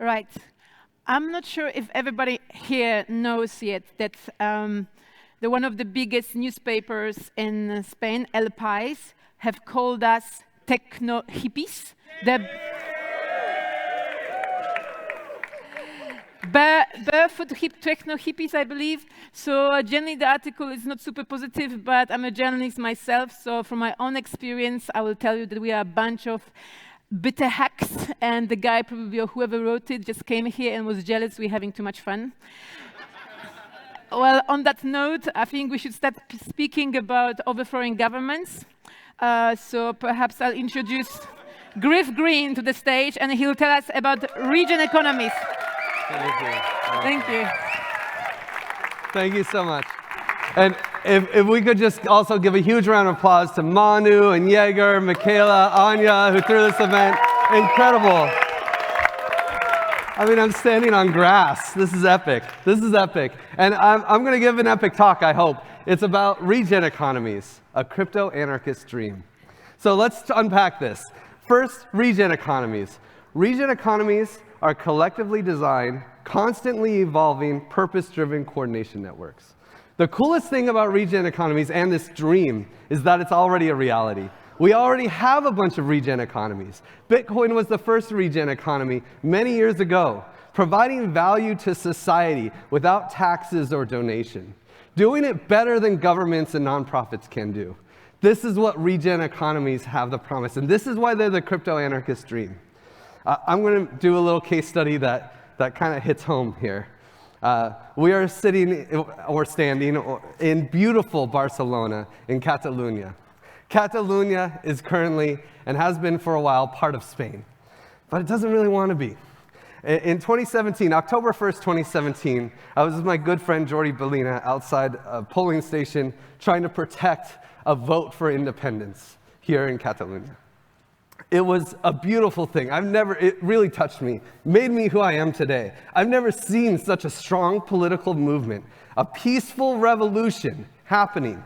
Right. I'm not sure if everybody here knows yet that one of the biggest newspapers in Spain, El País, have called us techno hippies. Barefoot techno hippies, I believe. So generally the article is not super positive, but I'm a journalist myself, so from my own experience, I will tell you that we are a bunch of bitter hacks, and the guy probably, or whoever wrote it, just came here and was jealous we're having too much fun. Well, on that note, I think we should start speaking about overthrowing governments. So perhaps I'll introduce Griff Green to the stage, and he'll tell us about Regen Economies. Thank you. Thank you. Thank you so much. And if we could just also give a huge round of applause to Manu and Jaeger, Michaela, Anya, who threw this event. Incredible. I mean, I'm standing on grass. This is epic. This is epic. And I'm going to give an epic talk, I hope. It's about Regen Economies, a crypto-anarchist dream. So let's unpack this. First, Regen Economies. Regen Economies are collectively designed, constantly evolving, purpose-driven coordination networks. The coolest thing about Regen Economies and this dream is that it's already a reality. We already have a bunch of Regen Economies. Bitcoin was the first Regen Economy many years ago, providing value to society without taxes or donation, doing it better than governments and nonprofits can do. This is what Regen Economies have the promise, and this is why they're the crypto-anarchist dream. I'm going to do a little case study that kind of hits home here. We are sitting or standing in beautiful Barcelona in Catalonia. Catalonia is currently, and has been for a while, part of Spain. But it doesn't really want to be. In 2017, October 1st, 2017, I was with my good friend Jordi Bellina outside a polling station trying to protect a vote for independence here in Catalonia. It was a beautiful thing. It really touched me, made me who I am today. I've never seen such a strong political movement, a peaceful revolution happening.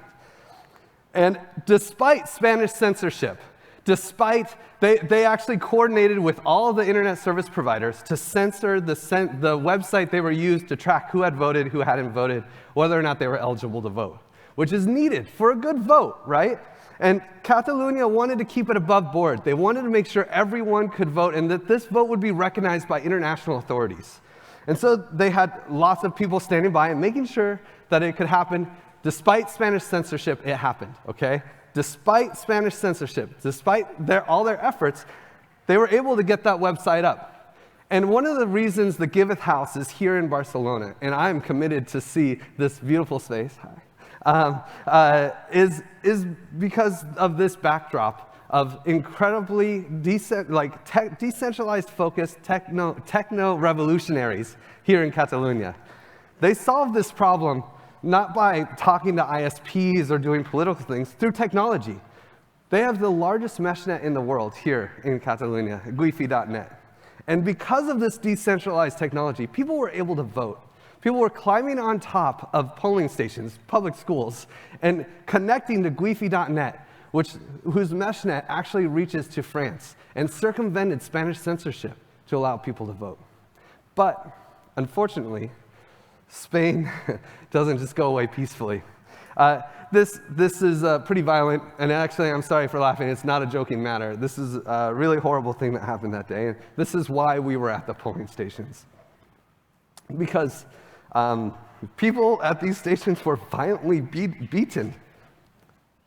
And despite Spanish censorship, they actually coordinated with all the internet service providers to censor the website they were used to track who had voted, who hadn't voted, whether or not they were eligible to vote, which is needed for a good vote, right? And Catalonia wanted to keep it above board. They wanted to make sure everyone could vote and that this vote would be recognized by international authorities. And so they had lots of people standing by and making sure that it could happen. Despite Spanish censorship, it happened, okay? Despite Spanish censorship, despite all their efforts, they were able to get that website up. And one of the reasons the Giveth house is here in Barcelona, and I'm committed to see this beautiful space, is because of this backdrop of incredibly decentralized focused techno revolutionaries here in Catalonia. They solved this problem not by talking to ISPs or doing political things, through technology. They have the largest meshnet in the world here in Catalonia, Giveth.net. And because of this decentralized technology, people were able to vote. People were climbing on top of polling stations, public schools, and connecting to Giveth.net, whose meshnet actually reaches to France and circumvented Spanish censorship to allow people to vote. But unfortunately, Spain doesn't just go away peacefully. This is pretty violent, and actually, I'm sorry for laughing. It's not a joking matter. This is a really horrible thing that happened that day, and this is why we were at the polling stations. Because people at these stations were violently beaten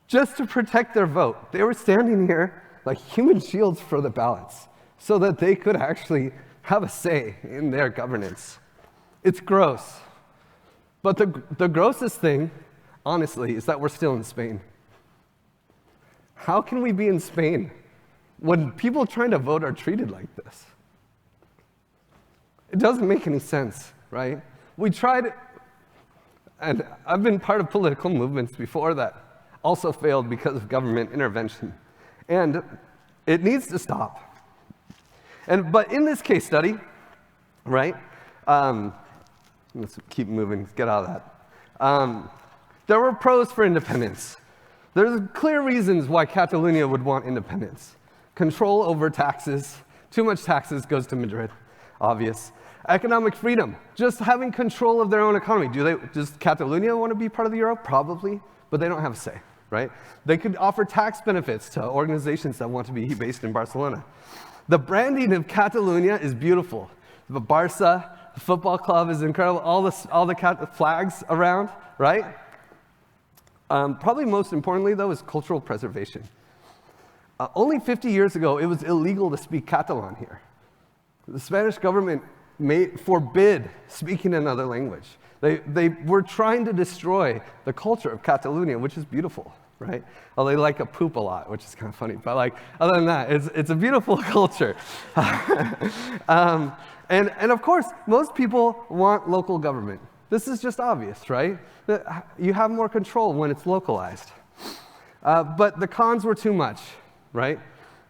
just to protect their vote. They were standing here like human shields for the ballots so that they could actually have a say in their governance. It's gross. But the grossest thing, honestly, is that we're still in Spain. How can we be in Spain when people trying to vote are treated like this? It doesn't make any sense, right? We tried, and I've been part of political movements before that also failed because of government intervention. And it needs to stop. But in this case study, right, let's keep moving, get out of that. There were pros for independence. There's clear reasons why Catalonia would want independence. Control over taxes. Too much taxes goes to Madrid. obvious. Economic freedom, just having control of their own economy. Does Catalonia want to be part of the euro? Probably, but they don't have a say, right? They could offer tax benefits to organizations that want to be based in Barcelona. The branding of Catalonia is beautiful. The Barca, the football club is incredible. All the flags around, right? Probably most importantly, though, is cultural preservation. Only 50 years ago, it was illegal to speak Catalan here. The Spanish government forbid speaking another language. They were trying to destroy the culture of Catalonia, which is beautiful, right? Oh, they like a poop a lot, which is kind of funny. But like, other than that, it's a beautiful culture. And of course, most people want local government. This is just obvious, right? You have more control when it's localized. But the cons were too much, right?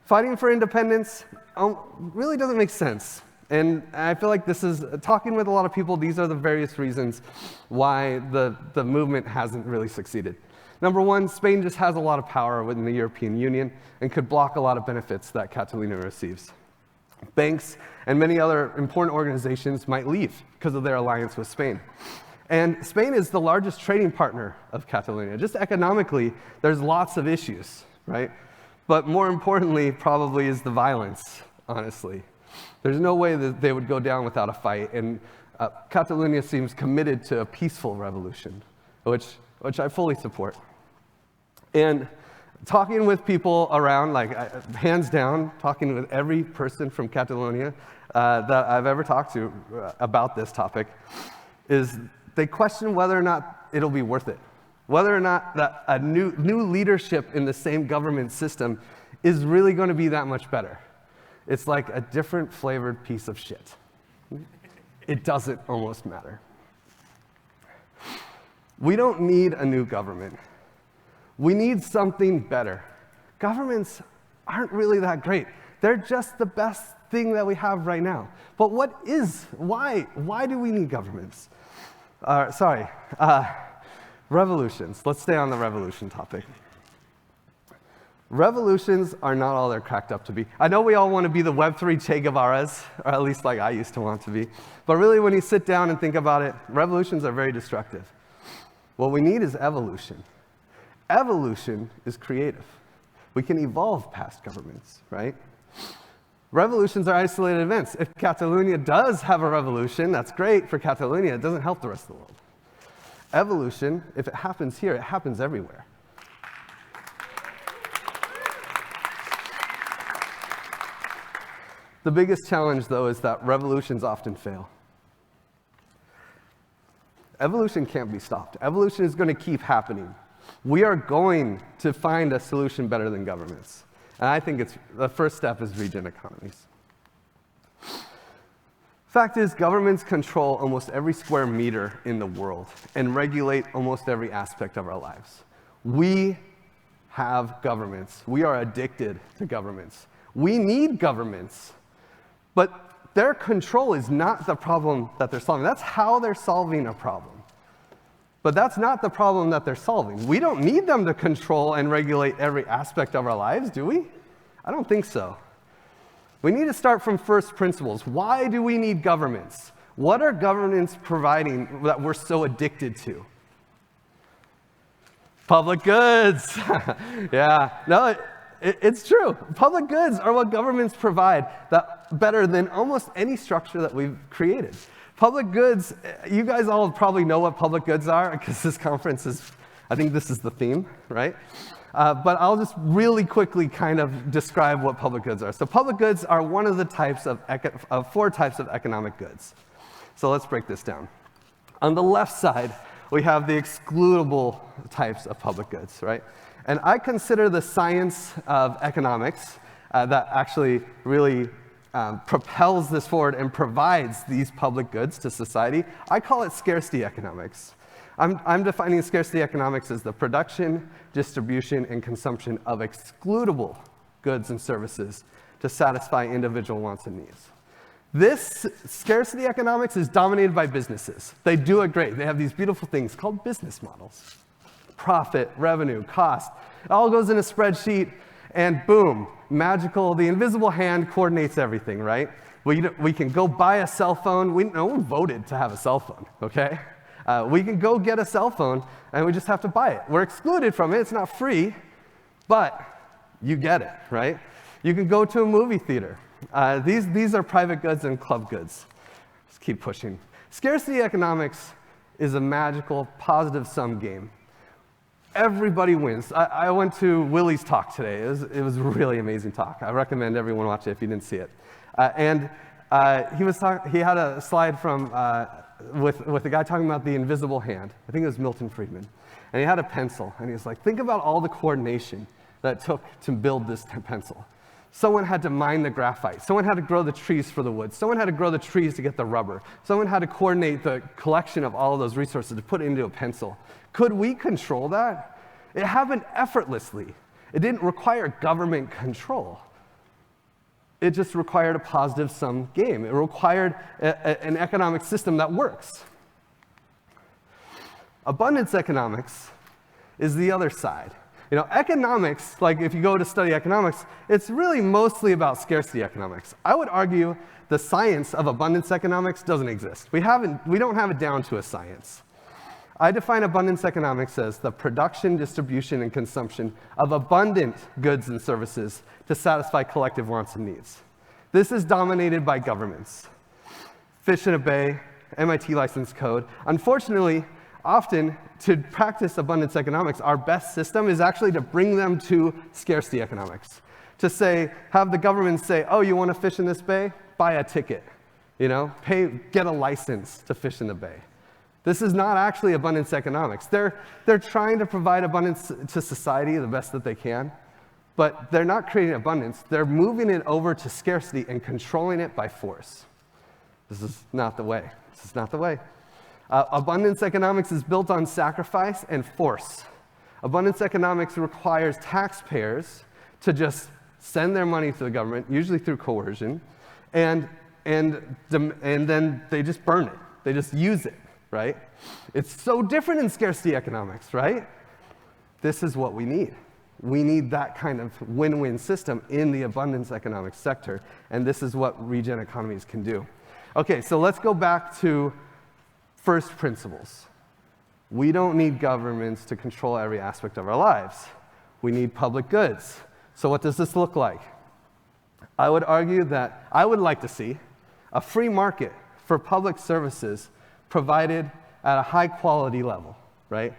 Fighting for independence really doesn't make sense. And I feel like this is, talking with a lot of people, these are the various reasons why the movement hasn't really succeeded. Number one, Spain just has a lot of power within the European Union and could block a lot of benefits that Catalonia receives. Banks and many other important organizations might leave because of their alliance with Spain. And Spain is the largest trading partner of Catalonia. Just economically, there's lots of issues, right? But more importantly, probably is the violence, honestly. There's no way that they would go down without a fight, and Catalonia seems committed to a peaceful revolution, which I fully support. And talking with people around, like hands down, talking with every person from Catalonia that I've ever talked to about this topic, is they question whether or not it'll be worth it. Whether or not that a new leadership in the same government system is really going to be that much better. It's like a different flavored piece of shit. It doesn't almost matter. We don't need a new government. We need something better. Governments aren't really that great. They're just the best thing that we have right now. But why do we need governments? Revolutions. Let's stay on the revolution topic. Revolutions are not all they're cracked up to be. I know we all want to be the Web3 Che Guevaras, or at least like I used to want to be. But really, when you sit down and think about it, revolutions are very destructive. What we need is evolution. Evolution is creative. We can evolve past governments, right? Revolutions are isolated events. If Catalonia does have a revolution, that's great for Catalonia. It doesn't help the rest of the world. Evolution, if it happens here, it happens everywhere. The biggest challenge, though, is that revolutions often fail. Evolution can't be stopped. Evolution is going to keep happening. We are going to find a solution better than governments. And I think the first step is Regen Economies. Fact is, governments control almost every square meter in the world and regulate almost every aspect of our lives. We have governments. We are addicted to governments. We need governments. But their control is not the problem that they're solving. That's how they're solving a problem. But that's not the problem that they're solving. We don't need them to control and regulate every aspect of our lives, do we? I don't think so. We need to start from first principles. Why do we need governments? What are governments providing that we're so addicted to? Public goods. Yeah, no, it's true. Public goods are what governments provide that better than almost any structure that we've created. Public goods, you guys all probably know what public goods are because this conference is, I think this is the theme, right? But I'll just really quickly kind of describe what public goods are. So public goods are one of the types of 4 types of economic goods. So let's break this down. On the left side, we have the excludable types of public goods, right? And I consider the science of economics that actually really propels this forward and provides these public goods to society. I call it scarcity economics. I'm defining scarcity economics as the production, distribution, and consumption of excludable goods and services to satisfy individual wants and needs. This scarcity economics is dominated by businesses. They do it great. They have these beautiful things called business models. Profit, revenue, cost. It all goes in a spreadsheet, and boom, magical, the invisible hand coordinates everything, right? We can go buy a cell phone. No one voted to have a cell phone, okay? We can go get a cell phone, and we just have to buy it. We're excluded from it. It's not free, but you get it, right? You can go to a movie theater. These are private goods and club goods. Just keep pushing. Scarcity economics is a magical, positive sum game. Everybody wins. I went to Willie's talk today. It was a really amazing talk. I recommend everyone watch it if you didn't see it. He had a slide from with a guy talking about the invisible hand. I think it was Milton Friedman. And he had a pencil, and he was like, think about all the coordination that it took to build this pencil. Someone had to mine the graphite. Someone had to grow the trees for the wood. Someone had to grow the trees to get the rubber. Someone had to coordinate the collection of all of those resources to put it into a pencil. Could we control that? It happened effortlessly. It didn't require government control. It just required a positive sum game. It required an economic system that works. Abundance economics is the other side. You know, economics, like if you go to study economics, it's really mostly about scarcity economics. I would argue the science of abundance economics doesn't exist. We don't have it down to a science. I define abundance economics as the production, distribution, and consumption of abundant goods and services to satisfy collective wants and needs. This is dominated by governments. Fish in a bay, MIT license code. Unfortunately, often, to practice abundance economics, our best system is actually to bring them to scarcity economics. To have the government say, oh, you want to fish in this bay? Buy a ticket. You know, get a license to fish in the bay. This is not actually abundance economics. They're trying to provide abundance to society the best that they can, but they're not creating abundance. They're moving it over to scarcity and controlling it by force. This is not the way. This is not the way. Abundance economics is built on sacrifice and force. Abundance economics requires taxpayers to just send their money to the government, usually through coercion, and then they just burn it. They just use it, right? It's so different in scarcity economics, right? This is what we need. We need that kind of win-win system in the abundance economics sector, and this is what Regen Economies can do. Okay, so let's go back to first principles. We don't need governments to control every aspect of our lives. We need public goods. So what does this look like? I would argue that I would like to see a free market for public services provided at a high quality level, right?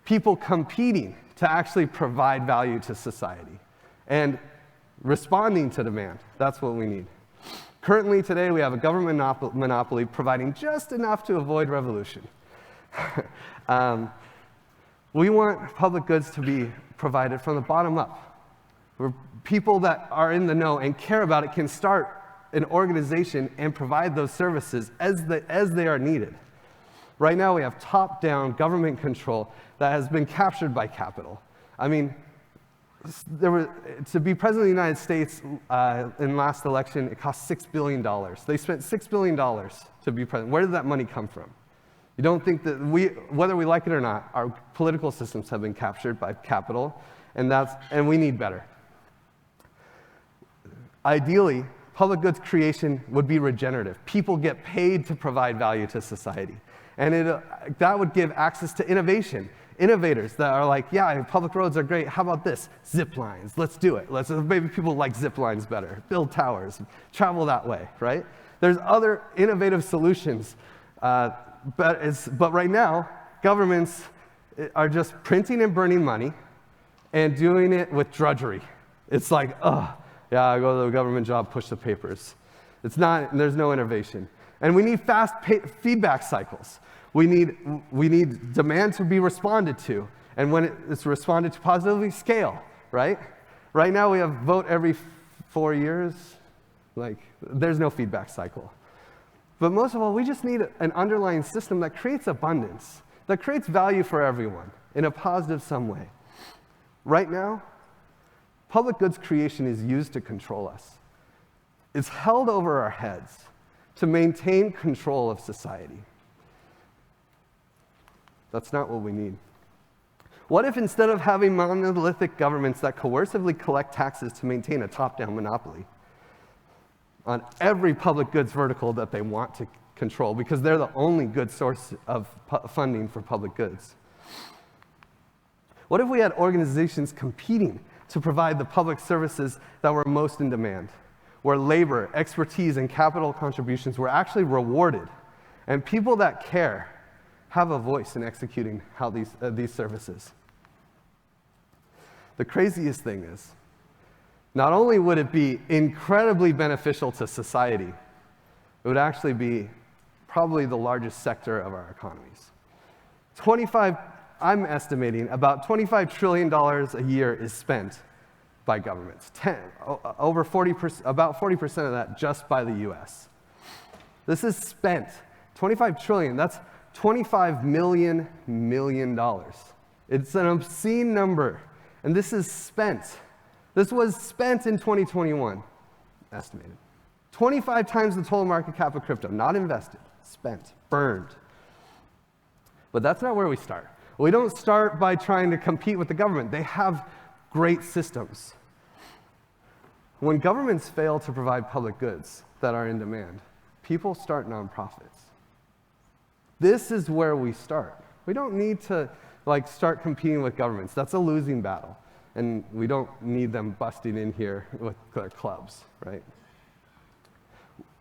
People competing to actually provide value to society and responding to demand. That's what we need. Currently, today, we have a government monopoly providing just enough to avoid revolution. We want public goods to be provided from the bottom up, where people that are in the know and care about it can start an organization and provide those services as they are needed. Right now, we have top-down government control that has been captured by capital. I mean, to be president of the United States in last election, it cost $6 billion. They spent $6 billion to be president. Where did that money come from? You don't think that whether we like it or not, our political systems have been captured by capital, and we need better. Ideally, public goods creation would be regenerative. People get paid to provide value to society. And that would give access to innovation. Innovators that are like, yeah, public roads are great. How about this? Zip lines. Let's do it. Maybe people like zip lines better. Build towers. Travel that way, right? There's other innovative solutions. But right now, governments are just printing and burning money and doing it with drudgery. It's like, oh, yeah, I go to the government job, push the papers. There's no innovation. And we need fast feedback cycles. We need demand to be responded to. And when it's responded to positively, scale, right? Right now, we have vote every 4 years. Like, there's no feedback cycle. But most of all, we just need an underlying system that creates abundance, that creates value for everyone in a positive sum way. Right now, public goods creation is used to control us. It's held over our heads to maintain control of society. That's not what we need. What if instead of having monolithic governments that coercively collect taxes to maintain a top-down monopoly, on every public goods vertical that they want to control, because they're the only good source of funding for public goods. What if we had organizations competing to provide the public services that were most in demand, where labor, expertise, and capital contributions were actually rewarded, and people that care have a voice in executing how these services? The craziest thing is, not only would it be incredibly beneficial to society, it would actually be probably the largest sector of our economies. I'm estimating about $25 trillion a year is spent by governments. About 40% of that just by the US. This is spent. 25 trillion, that's $25 million. It's an obscene number, and this is spent. This was spent in 2021, estimated. 25 times the total market cap of crypto, not invested, spent, burned. But that's not where we start. We don't start by trying to compete with the government. They have great systems. When governments fail to provide public goods that are in demand, people start nonprofits. This is where we start. We don't need to start competing with governments. That's a losing battle. And we don't need them busting in here with their clubs, right?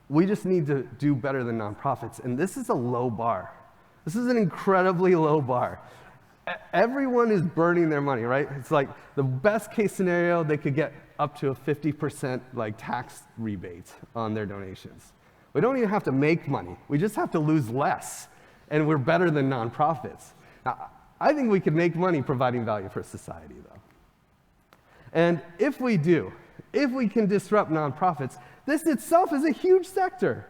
We just need to do better than nonprofits. And this is a low bar. This is an incredibly low bar. Everyone is burning their money, right? It's like the best case scenario, they could get up to a 50% tax rebate on their donations. We don't even have to make money. We just have to lose less. And we're better than nonprofits. Now, I think we could make money providing value for society, though. And if we do, if we can disrupt nonprofits, this itself is a huge sector,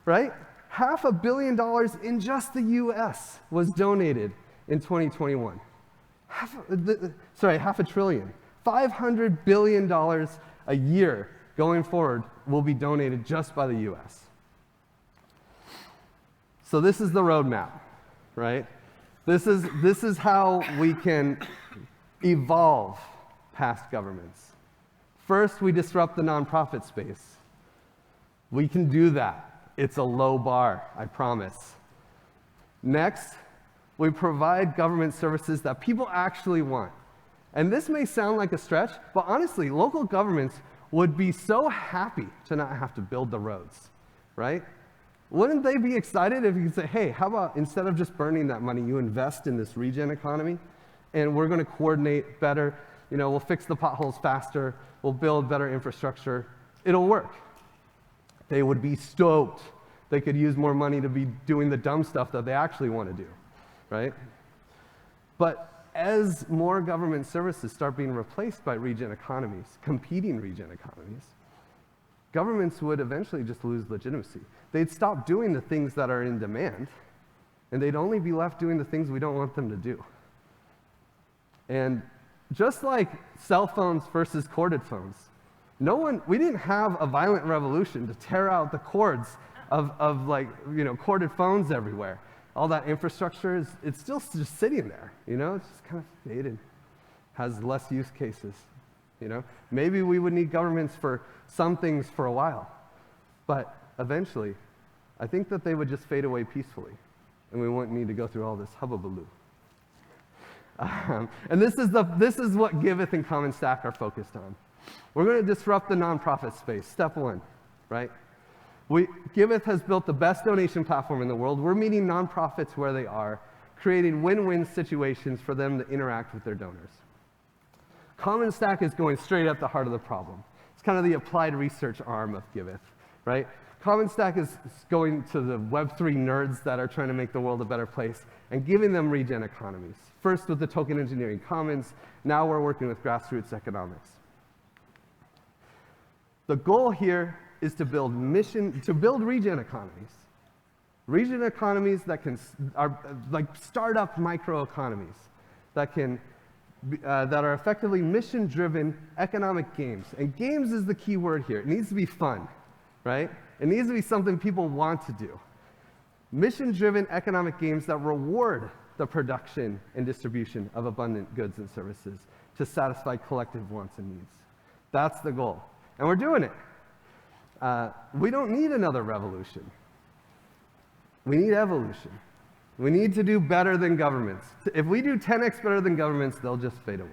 right? $500 million in just the US was donated in 2021. $500 billion. $500 billion a year going forward will be donated just by the US. So this is the roadmap, right? This is how we can evolve past governments. First, we disrupt the nonprofit space. We can do that. It's a low bar, I promise. Next, we provide government services that people actually want. And this may sound like a stretch, but honestly, local governments would be so happy to not have to build the roads, right? Wouldn't they be excited if you could say, hey, how about instead of just burning that money, you invest in this regen economy, and we're going to coordinate better, we'll fix the potholes faster, we'll build better infrastructure, it'll work. They would be stoked. They could use more money to be doing the dumb stuff that they actually want to do, right? But as more government services start being replaced by regen economies, competing regen economies, governments would eventually just lose legitimacy. They'd stop doing the things that are in demand, and they'd only be left doing the things we don't want them to do. And just like cell phones versus corded phones, we didn't have a violent revolution to tear out the cords of corded phones everywhere. All that infrastructure it's still just sitting there, it's just kind of faded, has less use cases, Maybe we would need governments for some things for a while, but eventually, I think that they would just fade away peacefully, and we wouldn't need to go through all this hubbubaloo. And this is what Giveth and Common Stack are focused on. We're going to disrupt the nonprofit space. Step one, right? Giveth has built the best donation platform in the world. We're meeting nonprofits where they are, creating win-win situations for them to interact with their donors. Common Stack is going straight at the heart of the problem. It's kind of the applied research arm of Giveth, right? Common Stack is going to the Web3 nerds that are trying to make the world a better place and giving them regen economies. First with the token engineering commons, now we're working with grassroots economics. The goal here is to build regen economies. Regen economies that are like startup microeconomies that are effectively mission-driven economic games. And games is the key word here. It needs to be fun, right? It needs to be something people want to do. Mission-driven economic games that reward the production and distribution of abundant goods and services to satisfy collective wants and needs. That's the goal. And we're doing it. we don't need another revolution. We need evolution. We need to do better than governments. If we do 10x better than governments, they'll just fade away.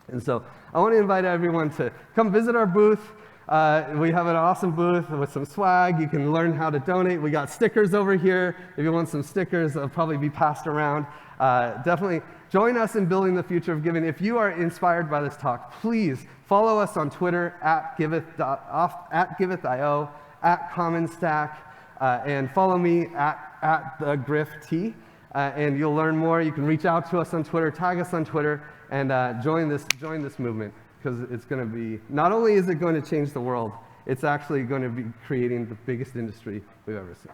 And so I want to invite everyone to come visit our booth. We have an awesome booth with some swag. You can learn how to donate. We got stickers over here. If you want some stickers, they'll probably be passed around. Definitely join us in building the future of giving. If you are inspired by this talk, please follow us on Twitter at Giveth.io, at CommonStack, and follow me at the Griff T. And you'll learn more. You can reach out to us on Twitter, tag us on Twitter, and join this movement, because it's going to be, not only is it going to change the world, it's actually going to be creating the biggest industry we've ever seen.